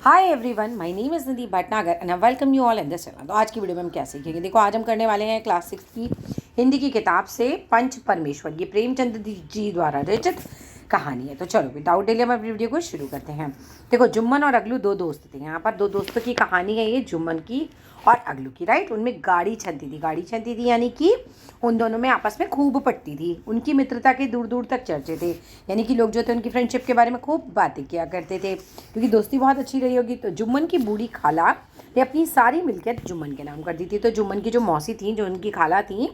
Hi everyone, my name is Nidhi Bhatnagar and I welcome you all in this channel. तो आज की video में हम क्या सीखेंगे? देखो, आज हम करने वाले हैं क्लास 6 की हिंदी की किताब से पंच परमेश्वर, ये प्रेमचंद जी द्वारा रचित कहानी है। तो चलो विदाउट डिले हम अपनी वीडियो को शुरू करते हैं। देखो, जुम्मन और अगलू दो दोस्त थे। यहाँ पर दो दोस्तों की कहानी है ये, जुम्मन की और अगलू की। राइट, उनमें गाड़ी छनती थी यानी कि उन दोनों में आपस में खूब पटती थी। उनकी मित्रता के दूर दूर तक चर्चे थे, यानी कि लोग जो थे उनकी फ्रेंडशिप के बारे में खूब बातें किया करते थे, क्योंकि दोस्ती बहुत अच्छी रही होगी। तो जुम्मन की बूढ़ी खाला ने अपनी सारी मिल्कियत जुम्मन के नाम कर दी थी। तो जुम्मन की जो मौसी थी, जो उनकी खाला थी,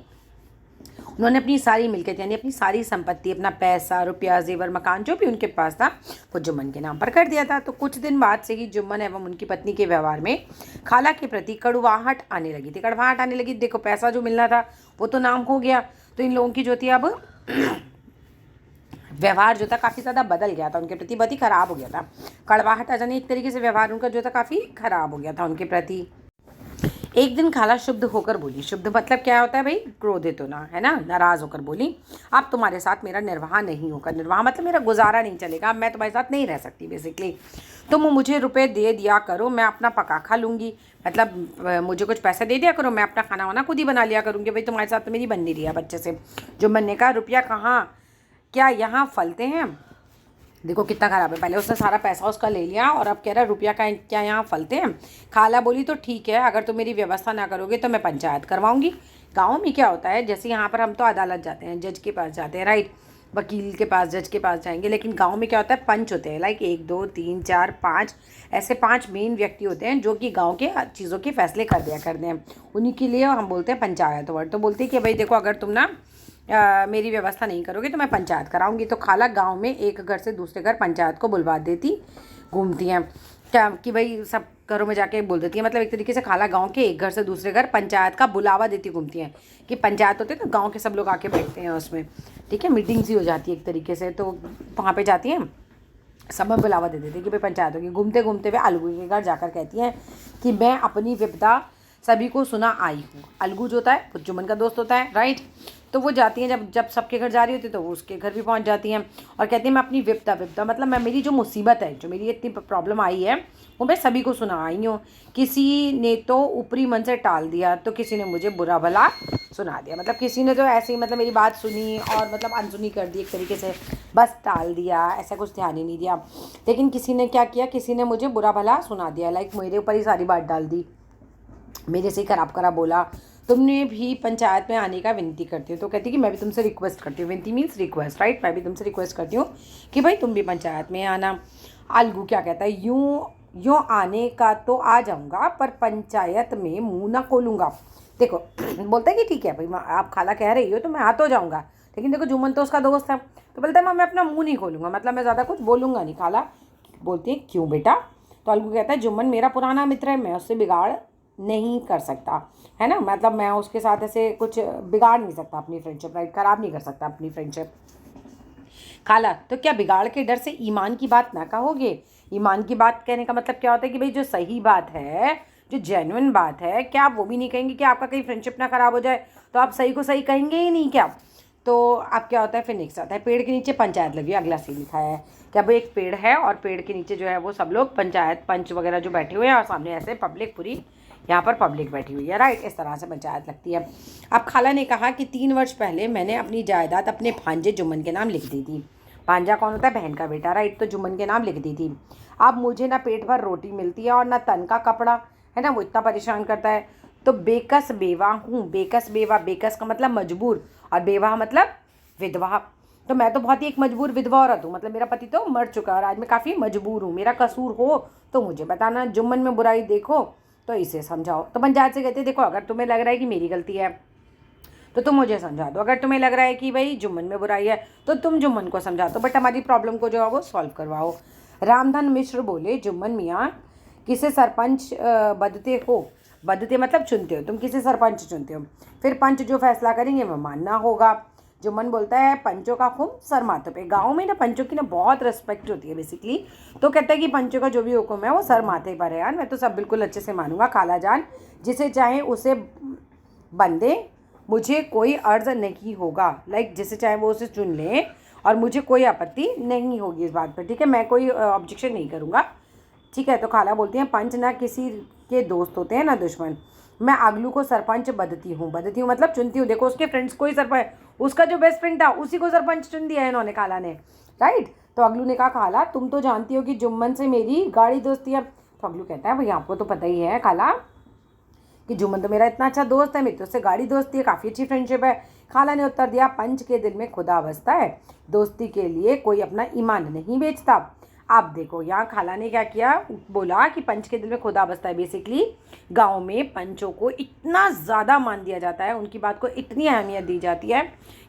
उन्होंने अपनी सारी मिल्कियत यानी अपनी सारी संपत्ति, अपना पैसा, रुपया, जेवर, मकान जो भी उनके पास था वो जुम्मन के नाम पर कर दिया था। तो कुछ दिन बाद से ही जुम्मन एवं उनकी पत्नी के व्यवहार में खाला के प्रति कड़वाहट आने लगी थी। देखो, पैसा जो मिलना था वो तो नाम हो गया, तो इन लोगों की जो थी अब व्यवहार जो था काफ़ी ज़्यादा बदल गया था, उनके प्रति बहुत ही ख़राब हो गया था। कड़वाहट आ जाने, एक तरीके से व्यवहार उनका जो था काफ़ी ख़राब हो गया था उनके प्रति। एक दिन खाला शुद्ध होकर बोली, शुद्ध मतलब क्या होता है भाई? क्रोधित होना, है ना, नाराज़ होकर बोली, अब तुम्हारे साथ मेरा निर्वाह नहीं होगा। निर्वाह मतलब मेरा गुजारा नहीं चलेगा, मैं तुम्हारे साथ नहीं रह सकती। बेसिकली तुम मुझे रुपए दे दिया करो, मैं अपना पका खा लूँगी। मतलब मुझे कुछ पैसे दे दिया करो, मैं अपना खाना वाना खुद ही बना लिया करूँगी। भाई तुम्हारे साथ तो मेरी बन नहीं रही है बच्चे से। जो मैंने कहा, रुपया कहाँ, क्या यहाँ फलते हैं? देखो कितना ख़राब है, पहले उसने सारा पैसा उसका ले लिया और अब कह रहा है रुपया का क्या यहाँ फलते हैं। खाला बोली, तो ठीक है, अगर तुम मेरी व्यवस्था ना करोगे तो मैं पंचायत करवाऊंगी। गांव में क्या होता है, जैसे यहाँ पर हम तो अदालत जाते हैं, जज के पास जाते हैं, राइट, वकील के पास, जज के पास जाएंगे, लेकिन गांव में क्या होता है, पंच होते हैं। लाइक 1 2 3 4 5 ऐसे 5 मेन व्यक्ति होते हैं जो कि गांव के चीज़ों के फैसले कर दिया करते हैं। उन्हीं के लिए हम बोलते हैं पंचायत वर्ड। तो बोलते हैं कि भाई देखो, अगर तुम ना मेरी व्यवस्था नहीं करोगे तो मैं पंचायत कराऊंगी। तो खाला गांव में एक घर से दूसरे घर पंचायत को बुलवा देती घूमती हैं, क्या कि भाई सब घरों में जाके बोल देती है। मतलब एक तरीके से खाला गांव के एक घर से दूसरे घर पंचायत का बुलावा देती घूमती हैं, कि पंचायत होती है तो गांव के सब लोग आके बैठते हैं उसमें, ठीक है, मीटिंग्स ही हो जाती है एक तरीके से। तो वहाँ पे जाती हैं, सब में बुलावा दे देते कि भाई पंचायत होगी। घूमते घूमते हुए अलगू के घर जाकर कहती हैं कि मैं अपनी विपदा सभी को सुना आई हूँ। अलगू जो होता है वो जुम्मन का दोस्त होता है, राइट। तो वो जाती हैं, जब जब सबके घर जा रही होती है तो वो उसके घर भी पहुँच जाती हैं और कहती हैं मैं अपनी विपदा मतलब मैं, मेरी जो मुसीबत है, जो मेरी इतनी प्रॉब्लम आई है, वो मैं सभी को सुना आई हूँ। किसी ने तो ऊपरी मन से टाल दिया, तो किसी ने मुझे बुरा भला सुना दिया। मतलब किसी ने तो ऐसे ही मतलब मेरी बात सुनी और मतलब अनसुनी कर दी एक तरीके से, बस टाल दिया, ऐसा कुछ ध्यान ही नहीं दिया। लेकिन किसी ने क्या किया, किसी ने मुझे बुरा भला सुना दिया, लाइक मेरे ऊपर ही सारी बात डाल दी, मेरे से ही खराब बोला। तुमने भी पंचायत में आने का विनती करती हो। तो कहती कि मैं भी तुमसे रिक्वेस्ट करती हूँ, विनती मीन्स रिक्वेस्ट, राइट, मैं भी तुमसे रिक्वेस्ट करती हूँ कि भाई तुम भी पंचायत में आना। अलगू क्या कहता है, यूँ आने का तो आ जाऊँगा, पर पंचायत में मुँह ना खोलूँगा। देखो बोलता है कि ठीक है भाई, आप खाला कह रही हो तो मैं आ तो जाऊँगा, लेकिन देखो जुम्मन तो उसका दोस्त है, तो बोलता है मैं अपना मुँह नहीं खोलूँगा, मतलब मैं ज़्यादा कुछ बोलूँगा नहीं। खाला बोलती है क्यों बेटा? तो अलगू कहता है जुम्मन मेरा पुराना मित्र है, मैं उससे बिगाड़ नहीं कर सकता, है ना, मतलब मैं उसके साथ ऐसे कुछ बिगाड़ नहीं सकता अपनी फ्रेंडशिप, राइट, ख़राब नहीं कर सकता अपनी फ्रेंडशिप। खाला, तो क्या बिगाड़ के डर से ईमान की बात ना कहोगे? ईमान की बात कहने का मतलब क्या होता है कि भाई जो सही बात है, जो जेन्युइन बात है, क्या आप वो भी नहीं कहेंगे कि आपका कहीं फ्रेंडशिप ना ख़राब हो जाए? तो आप सही को सही कहेंगे ही नहीं क्या? तो अब क्या होता है, फिर नेक्स्ट आता है, पेड़ के नीचे पंचायत लगी है। अगला सीन लिखा है कि अब एक पेड़ है और पेड़ के नीचे जो है वो सब लोग पंचायत, पंच वगैरह जो बैठे हुए हैं, और सामने ऐसे पब्लिक, पूरी यहाँ पर पब्लिक बैठी हुई है, राइट, इस तरह से पंचायत लगती है। अब खाला ने कहा कि 3 वर्ष पहले मैंने अपनी जायदाद अपने भांजे जुम्मन के नाम लिख दी थी। भांजा कौन होता है? बहन का बेटा, राइट, तो जुम्मन के नाम लिख दी थी। अब मुझे ना पेट भर रोटी मिलती है और ना तन का कपड़ा, है ना, वो इतना परेशान करता है। तो बेकस बेवा हूँ, बेकस बेवा, बेकस का मतलब मजबूर और बेवा मतलब विधवा। तो मैं तो बहुत ही एक मजबूर विधवा औरत हूँ, मतलब मेरा पति तो मर चुका है और आज मैं काफ़ी मजबूर हूँ। मेरा कसूर हो तो मुझे बताना, जुम्मन में बुराई देखो तो इसे समझाओ। तो पंचायत से कहते हैं देखो, अगर तुम्हें लग रहा है कि मेरी गलती है तो तुम मुझे समझा दो, अगर तुम्हें लग रहा है कि भाई जुम्मन में बुराई है तो तुम जुम्मन को समझा दो, बट हमारी प्रॉब्लम को जो है वो सॉल्व करवाओ। रामधन मिश्र बोले, जुम्मन मियाँ किसे सरपंच बदते हो? बदते मतलब चुनते हो, तुम किसे सरपंच चुनते हो, फिर पंच जो फैसला करेंगे वो मानना होगा। जुम्मन बोलता है पंचों का हुक्म सर माथे पे। गाँव में ना पंचों की ना बहुत रिस्पेक्ट होती है बेसिकली। तो कहता है कि पंचों का जो भी हुक्म है वो सर माथे पर है, यार मैं तो सब बिल्कुल अच्छे से मानूंगा। खाला जान जिसे चाहे उसे बंदे, मुझे कोई अर्ज नहीं होगा, लाइक जिसे चाहे वो उसे चुन लें और मुझे कोई आपत्ति नहीं होगी इस बात पर, ठीक है, मैं कोई ऑब्जेक्शन नहीं करूँगा। ठीक है। तो खाला बोलती हैं पंच ना किसी के दोस्त होते हैं ना दुश्मन। मैं अगलू को सरपंच बदती हूँ मतलब चुनती हूँ। देखो उसके फ्रेंड्स को ही सरपंच, उसका जो बेस्ट फ्रेंड था उसी को सरपंच चुन दिया है इन्होंने, खाला ने, राइट। तो अगलू ने कहा खाला तुम तो जानती हो कि जुम्मन से मेरी गाढ़ी दोस्ती है। तो अगलू कहता है भाई आपको तो पता ही है खाला कि जुम्मन तो मेरा इतना अच्छा दोस्त है, मेरी तो उससे गाढ़ी दोस्ती है, काफ़ी अच्छी फ्रेंडशिप है। खाला ने उत्तर दिया पंच के दिल में खुदा बसता है, दोस्ती के लिए कोई अपना ईमान नहीं बेचता। अब देखो यहाँ खाला ने क्या किया, बोला कि पंच के दिल में खुदा बसता है। बेसिकली गांव में पंचों को इतना ज़्यादा मान दिया जाता है, उनकी बात को इतनी अहमियत दी जाती है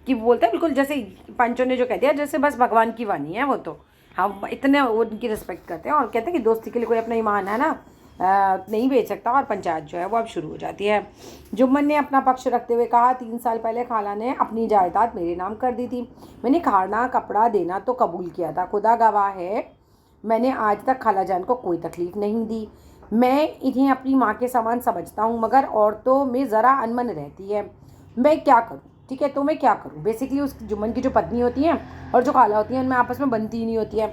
कि वो बोलते हैं बिल्कुल जैसे पंचों ने जो कह दिया जैसे बस भगवान की वाणी है वो। तो हम इतने उनकी रिस्पेक्ट करते हैं और कहते हैं कि दोस्ती के लिए कोई अपना ईमान है ना नहीं बेच सकता। और पंचायत जो है वो अब शुरू हो जाती है। जुम्मन ने अपना पक्ष रखते हुए कहा 3 साल पहले खाला ने अपनी जायदाद मेरे नाम कर दी थी। मैंने खाना कपड़ा देना तो कबूल किया था, खुदा गवाह है मैंने आज तक खाला जान को कोई तकलीफ़ नहीं दी। मैं इन्हें अपनी माँ के समान समझता हूँ, मगर औरतों में ज़रा अनमन रहती है। मैं क्या करूँ, ठीक है, तो मैं क्या करूँ। बेसिकली उस जुम्मन की जो पत्नी होती हैं और जो खाला होती हैं उनमें आपस में बनती ही नहीं होती है।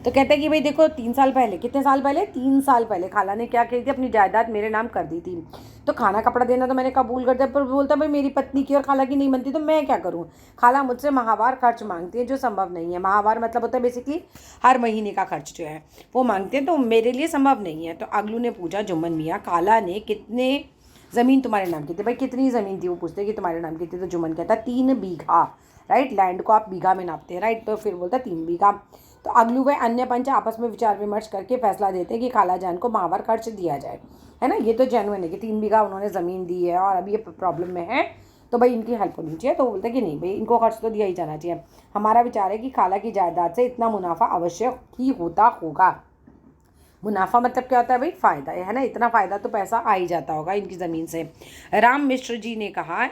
तो कहते हैं कि भाई देखो 3 साल पहले, कितने साल पहले, 3 साल पहले खाला ने क्या की थी, अपनी जायदाद मेरे नाम कर दी थी। तो खाना कपड़ा देना तो मैंने कबूल कर दिया, पर बोलता भाई मेरी पत्नी की और खाला की नहीं बनती तो मैं क्या करूँ। खाला मुझसे माहवार खर्च मांगती है जो संभव नहीं है। माहवार मतलब होता है बेसिकली हर महीने का खर्च जो है वो मांगते हैं, तो मेरे लिए संभव नहीं है। तो अगलू ने पूछा जुम्मन मियाँ खाला ने कितने ज़मीन तुम्हारे नाम की थी, भाई कितनी ज़मीन थी, वो पूछते कि तुम्हारे नाम की थी। तो जुम्मन कहता 3 बीघा, राइट। लैंड को आप बीघा में नापते हैं, राइट। तो फिर बोलता 3 बीघा। तो अगलू व अन्य पंच आपस में विचार विमर्श करके फैसला देते हैं कि खाला जान को माहवार खर्च दिया जाए, है ना। ये तो जेन्युइन है कि 3 बीघा उन्होंने ज़मीन दी है और अभी ये प्रॉब्लम में है, तो भाई इनकी हेल्प होनी चाहिए। तो वो बोलते हैं कि नहीं भाई इनको खर्च तो दिया ही जाना चाहिए। हमारा विचार है कि खाला की जायदाद से इतना मुनाफा अवश्य ही होता होगा। मुनाफा मतलब क्या होता है भाई, फ़ायदा है ना, इतना फ़ायदा तो पैसा आ ही जाता होगा इनकी ज़मीन से। राम मिश्र जी ने कहा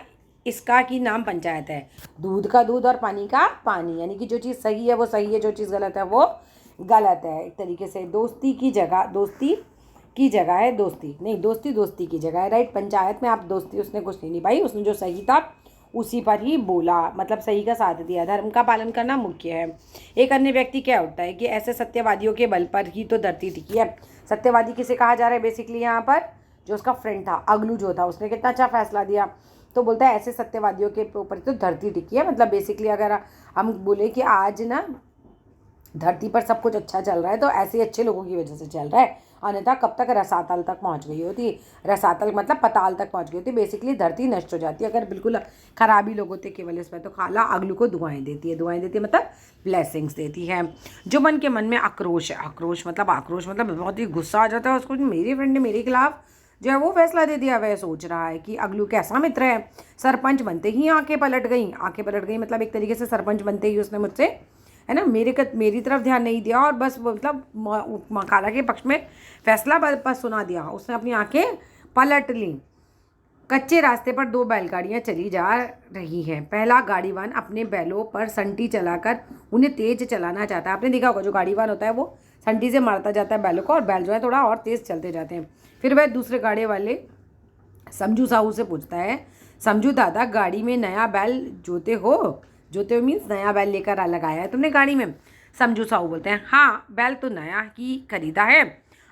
इसका की नाम पंचायत है, दूध का दूध और पानी का पानी, यानी कि जो चीज़ सही है वो सही है, जो चीज़ गलत है वो गलत है। एक तरीके से दोस्ती की जगह है दोस्ती नहीं, दोस्ती की जगह है, राइट। पंचायत में आप दोस्ती, उसने कुछ नहीं भाई, उसने जो सही था उसी पर ही बोला, मतलब सही का साथ दिया। धर्म का पालन करना मुख्य है। एक अन्य व्यक्ति क्या उठता है कि ऐसे सत्यवादियों के बल पर ही तो धरती टिकी है। सत्यवादी किसे कहा जा रहा है बेसिकली यहाँ पर, जो उसका फ्रेंड था अगलू जो था, उसने कितना अच्छा फैसला दिया। तो बोलता है ऐसे सत्यवादियों के ऊपर तो धरती टिकी है। मतलब बेसिकली अगर हम बोले कि आज ना धरती पर सब कुछ अच्छा चल रहा है तो ऐसे ही अच्छे लोगों की वजह से चल रहा है, अन्यथा कब तक रसातल तक पहुंच गई होती। रसातल मतलब पताल तक पहुंच गई होती, बेसिकली धरती नष्ट हो जाती है अगर बिल्कुल खराबी लोग होते केवल इसमें। तो खाला अगलू को दुआएं देती है मतलब ब्लेसिंग्स देती है। जो मन के मन में आक्रोश है, आक्रोश मतलब बहुत ही गुस्सा आ जाता है उसको, मेरी फ्रेंड ने मेरे खिलाफ जो है वो फैसला दे दिया। वह सोच रहा है कि अगलू कैसा मित्र है। सरपंच बनते ही आंखें पलट गई मतलब एक तरीके से सरपंच बनते ही उसने मुझसे, है ना, मेरी तरफ ध्यान नहीं दिया और बस मतलब खाला के पक्ष में फैसला बस सुना दिया। उसने अपनी आंखें पलट ली। कच्चे रास्ते पर 2 बैलगाड़ियां चली जा रही हैं। पहला गाड़ीवान अपने बैलों पर संटी चलाकर उन्हें तेज चलाना चाहता है। आपने देखा होगा जो गाड़ीवान होता है वो संटी से मारता जाता है बैलों को और बैल जो है थोड़ा और तेज़ चलते जाते हैं। फिर वह दूसरे गाड़ी वाले समझू साहू से पूछता है, समझू दादा गाड़ी में नया बैल जोते हो मीन्स नया बैल लेकर लगाया है तुमने गाड़ी में। समझू साहू बोलते हैं हाँ बैल तो नया ही खरीदा है,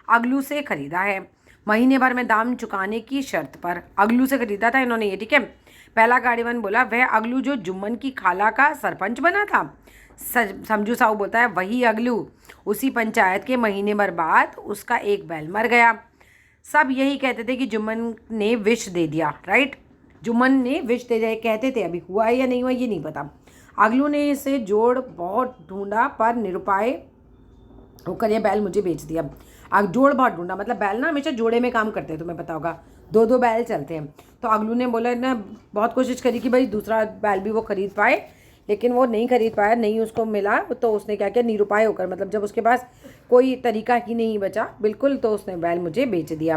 अगलू से खरीदा है, महीने भर में दाम चुकाने की शर्त पर। अगलू से खरीदा था इन्होंने ये, ठीक है। पहला गाड़ीवान बोला वह अगलू जो जुम्मन की खाला का सरपंच बना था। समझू साहू बोलता है वही अगलू, उसी पंचायत के महीने भर बाद उसका एक बैल मर गया। सब यही कहते थे कि जुम्मन ने विष दे दिया, राइट। जुम्मन ने विष दे दिया कहते थे, अभी हुआ है या नहीं हुआ ये नहीं पता। अगलू ने इसे जोड़ बहुत ढूंढा पर निरुपाय होकर यह बैल मुझे बेच दिया। जोड़ बहुत ढूंढा मतलब बैल ना हमेशा जोड़े में काम करते हैं, तुम्हें पता होगा 2-2 बैल चलते हैं। तो अगलू ने बोला ना बहुत कोशिश करी कि भाई दूसरा बैल भी वो खरीद पाए, लेकिन वो नहीं खरीद पाया, नहीं उसको मिला। तो उसने क्या किया, निरुपाय होकर मतलब जब उसके पास कोई तरीका ही नहीं बचा बिल्कुल, तो उसने बैल मुझे बेच दिया।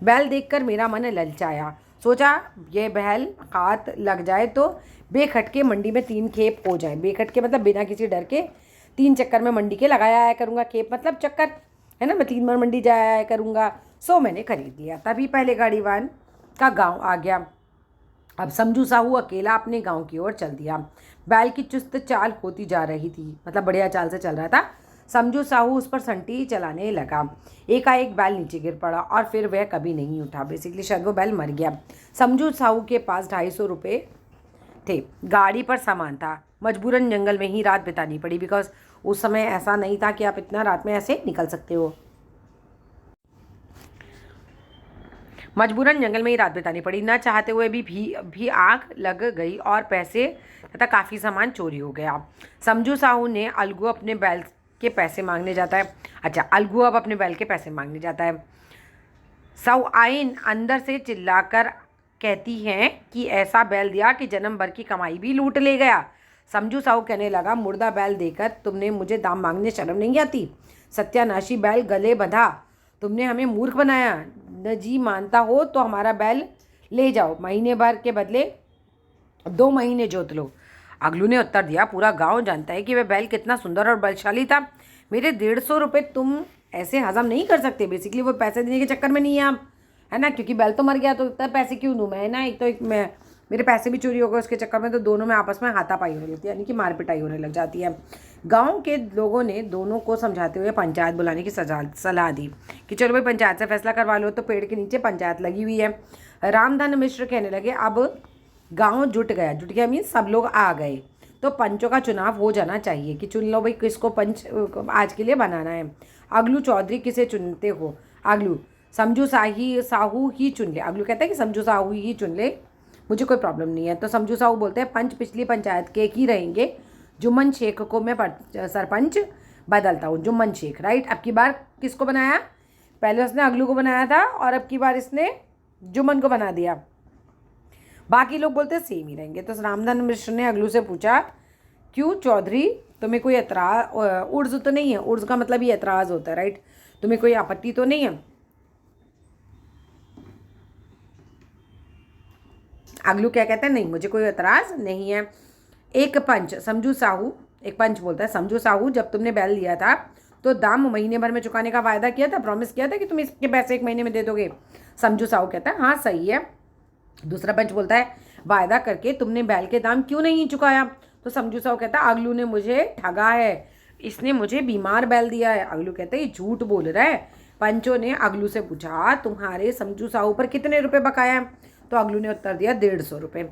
बैल देखकर मेरा मन ललचाया, सोचा ये बैल हाथ लग जाए तो बेखटके मंडी में 3 खेप हो जाए। बेखटके मतलब बिना किसी डर के 3 चक्कर में मंडी के लगाया आया करूँगा, खेप मतलब चक्कर, है ना, मैं 3 बार मंडी जाया आया करूँगा। सो मैंने खरीद लिया। तभी पहले गाड़ीवान का गाँव आ गया। अब समझू साहू अकेला अपने गांव की ओर चल दिया। बैल की चुस्त चाल होती जा रही थी, मतलब बढ़िया चाल से चल रहा था। समझू साहू उस पर संटी चलाने लगा। एकाएक बैल नीचे गिर पड़ा और फिर वह कभी नहीं उठा। बेसिकली शायद वो बैल मर गया। समझू साहू के पास 250 रुपये थे, गाड़ी पर सामान था। मजबूरन जंगल में ही रात बितानी पड़ी, बिकॉज उस समय ऐसा नहीं था कि आप इतना रात में ऐसे निकल सकते हो। मजबूरन जंगल में ही रात बितानी पड़ी। न चाहते हुए भी आग लग गई और पैसे तथा काफ़ी सामान चोरी हो गया। समझू साहू ने अलगू अपने बैल के पैसे मांगने जाता है। अच्छा, अलगू अब अपने बैल के पैसे मांगने जाता है। साहू आइन अंदर से चिल्लाकर कहती हैं कि ऐसा बैल दिया कि जन्म भर की कमाई भी लूट ले गया। समझू साहू कहने लगा, मुर्दा बैल देकर तुमने मुझे दाम मांगने शर्म नहीं आती? सत्यानाशी बैल गले बंधा, तुमने हमें मूर्ख बनाया। न जी मानता हो तो हमारा बैल ले जाओ, महीने भर के बदले 2 महीने जोत लो। अगलू ने उत्तर दिया, पूरा गांव जानता है कि वह बैल कितना सुंदर और बलशाली था। मेरे 150 रुपये तुम ऐसे हजम नहीं कर सकते। बेसिकली वो पैसे देने के चक्कर में नहीं है आप, है ना, क्योंकि बैल तो मर गया तो इतना पैसे क्यों दूँ मैं, ना। एक तो मैं मेरे पैसे भी चोरी हो गए उसके चक्कर में, तो दोनों में आपस में हाथापाई होने लगती है, यानी कि मार पिटाई होने लग जाती है। गांव के लोगों ने दोनों को समझाते हुए पंचायत बुलाने की सलाह दी कि चलो भाई पंचायत से फैसला करवा लो। तो पेड़ के नीचे पंचायत लगी हुई है। रामधन मिश्र कहने लगे, अब गाँव जुट गया मीन्स सब लोग आ गए, तो पंचों का चुनाव हो जाना चाहिए कि चुन लो भाई किसको पंच आज के लिए बनाना है। अगलू चौधरी किसे चुनते हो? अगलू, समझू साहू ही चुन ले। अगलू कहता है कि समझू साहू ही चुन ले, मुझे कोई प्रॉब्लम नहीं है। तो समझू साहू बोलते हैं, पंच पिछली पंचायत के ही रहेंगे। जुम्मन शेख को मैं सरपंच बदलता हूँ। जुम्मन शेख, राइट। अब की बार किसको बनाया? पहले उसने अगलू को बनाया था और अब की बार इसने जुम्मन को बना दिया। बाकी लोग बोलते हैं सेम ही रहेंगे। तो रामधन मिश्र ने अगलू से पूछा, क्यों चौधरी, तुम्हें कोई एतराज? उर्ज तो नहीं है? उर्ज का मतलब ही एतराज़ होता है, राइट। तुम्हें कोई आपत्ति तो नहीं है? अगलू क्या कहता है, नहीं मुझे कोई एतराज़ नहीं है। एक पंच बोलता है, समझू साहू जब तुमने बैल लिया था तो दाम महीने भर में चुकाने का वायदा किया था, प्रॉमिस किया था कि तुम इसके पैसे 1 महीने में दे दोगे। समझू साहू कहता है, हाँ सही है। दूसरा पंच बोलता है, वायदा करके तुमने बैल के दाम क्यों नहीं चुकाया? तो समझू साहू कहता है, अगलू ने मुझे ठगा है, इसने मुझे बीमार बैल दिया है। अगलू कहता है, ये झूठ बोल रहा है। पंचों ने अगलू से पूछा, तुम्हारे समझू साहू पर कितने रुपए बकाया है? तो अगलू ने उत्तर दिया, 150 रुपये।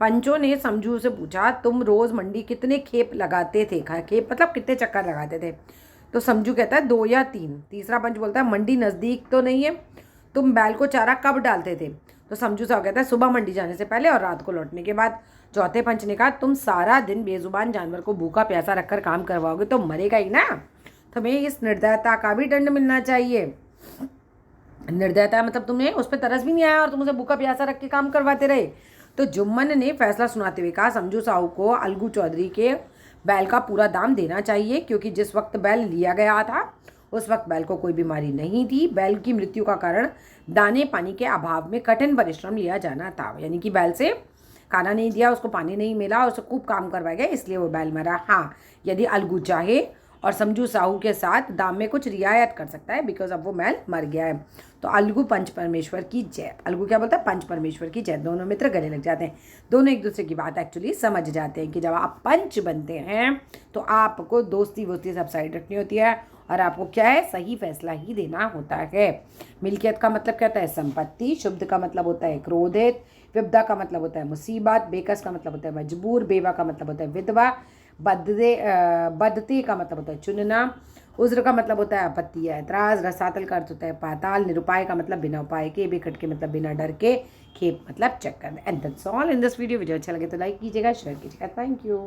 पंचों ने समझू से पूछा, तुम रोज़ मंडी कितने खेप लगाते थे? खेप मतलब कितने चक्कर लगाते थे? तो समझू कहता है 2 या 3। तीसरा पंच बोलता है, मंडी नज़दीक तो नहीं है, तुम बैल को चारा कब डालते थे? तो समझू साहब कहता है, सुबह मंडी जाने से पहले और रात को लौटने के बाद। चौथे पंच ने कहा, तुम सारा दिन बेजुबान जानवर को भूखा प्यासा रखकर काम करवाओगे तो मरेगा ही ना, तुम्हें इस निर्दयता का भी दंड मिलना चाहिए। निर्दयता मतलब तुम्हें उस पर तरस भी नहीं आया और तुम उसे भूखा प्यासा रख के काम करवाते रहे। तो जुम्मन ने फैसला सुनाते हुए कहा, समझू साहू को अलगू चौधरी के बैल का पूरा दाम देना चाहिए, क्योंकि जिस वक्त बैल लिया गया था उस वक्त बैल को कोई बीमारी नहीं थी। बैल की मृत्यु का कारण दाने पानी के अभाव में कठिन परिश्रम लिया जाना था, यानी कि बैल से खाना नहीं दिया, उसको पानी नहीं मिला, उसको खूब काम करवाया गया, इसलिए वो बैल मरा। हाँ, यदि अलगू चाहे और समझू साहू के साथ दाम में कुछ रियायत कर सकता है, बिकॉज अब वो बैल मर गया है। तो अलगू पंच परमेश्वर की जय। अलगू क्या बोलता है? पंच परमेश्वर की जय। दोनों मित्र गले लग जाते हैं, दोनों एक दूसरे की बात एक्चुअली समझ जाते हैं कि जब आप पंच बनते हैं तो आपको दोस्ती वोस्ती सब साइड रखनी होती है और आपको क्या है, सही फैसला ही देना होता है। मिल्कियत का मतलब क्या होता है? संपत्ति। शुद्ध का मतलब होता है क्रोधित। विपदा का मतलब होता है मुसीबत। बेकस का मतलब होता है मजबूर। बेवा का मतलब होता है विधवा। बदते का मतलब होता है चुनना। उज्र का मतलब होता है आपत्ति या ऐतराज। रसातल का अर्थ होता है पाताल। निरुपाय का मतलब बिना उपाय के। बेखट के मतलब बिना डर के। खेप मतलब चक्कर। And that's all in this video. अच्छा लगे तो लाइक कीजिएगा, शेयर कीजिएगा। Thank you.